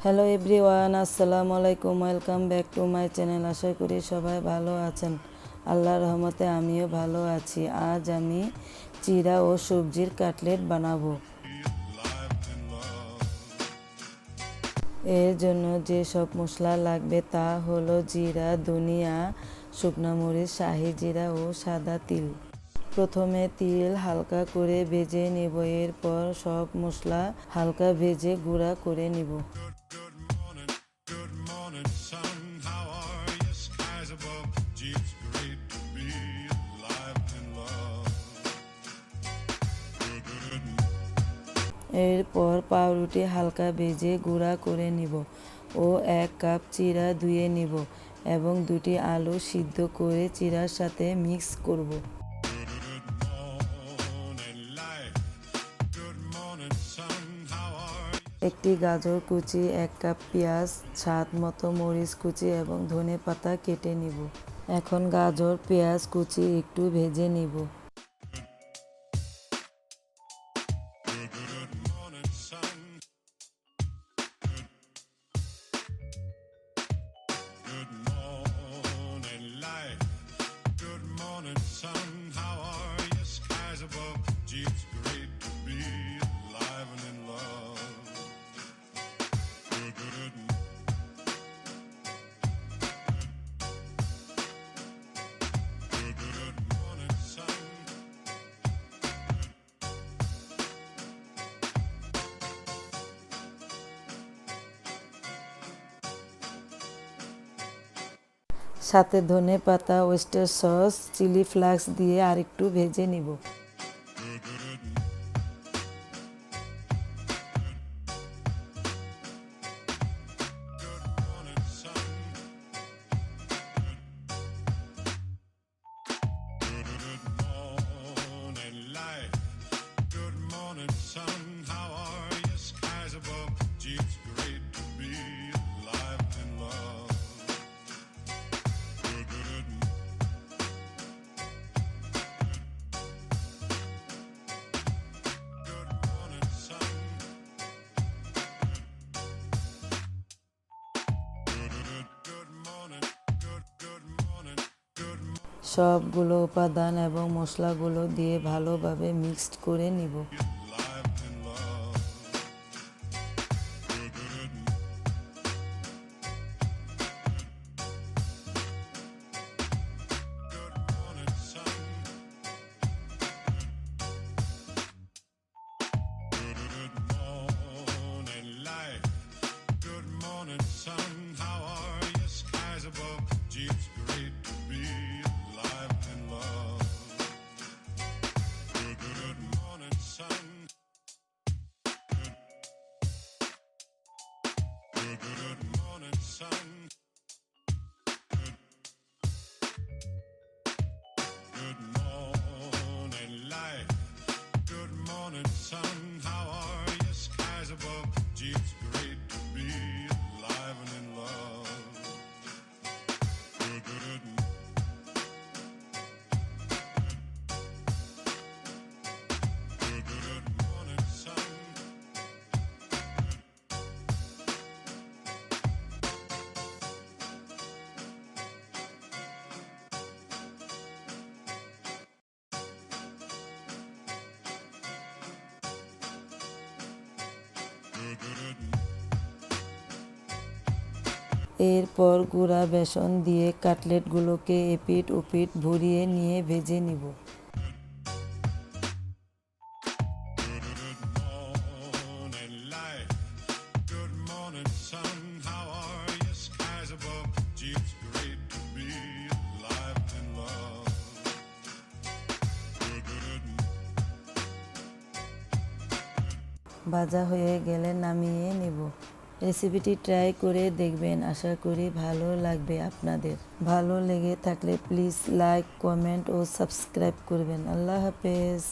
Hello everyone, আসসালামু আলাইকুম। Welcome back to my channel. আশা করি সবাই ভালো আছেন। আল্লাহর রহমতে আমিও ভালো আছি। আজ আমি চিড়া ও সবজির কাটলেট বানাবো। এর জন্য যে সব মশলা লাগবে তা হলো জিরা, ধনিয়া, শুকনো মরিচ, শাহি জিরা ও সাদা তিল। প্রথমে তিল হালকা করে ভেজে নেব, এরপর সব মশলা হালকা ভেজে গুঁড়া করে নিব। এরপর পাউরুটি হালকা ভেজে গুঁড়া করে নিব ও 1 কাপ চিড়া ধুয়ে নিব এবং 2টি আলু সিদ্ধ করে চিড়ার সাথে মিক্স করব। একটি গাজর কুচি, 1 কাপ পেঁয়াজ, স্বাদ মতো মরিচ কুচি এবং ধনেপাতা কেটে নিব। এখন গাজর পেঁয়াজ কুচি একটু ভেজে নিব। সাথে ধনেপাতা, ওয়েস্টার সস, চিলি ফ্লেক্স দিয়ে আরেকটু ভেজে নিব। সবগুলো উপাদান এবং মশলাগুলো দিয়ে ভালোভাবে মিক্সড করে নিব। এরপর গুঁড়া বেসন দিয়ে কাটলেটগুলোকে এপিট ওপিট ভরিয়ে নিয়ে ভেজে নিব। ভাজা হয়ে গেলে নামিয়ে নেব। রেসিপিটি ট্রাই করে দেখবেন, আশা করি ভালো লাগবে আপনাদের। ভালো লেগে থাকলে প্লিজ লাইক, কমেন্ট ও সাবস্ক্রাইব করবেন। আল্লাহ হাফেজ।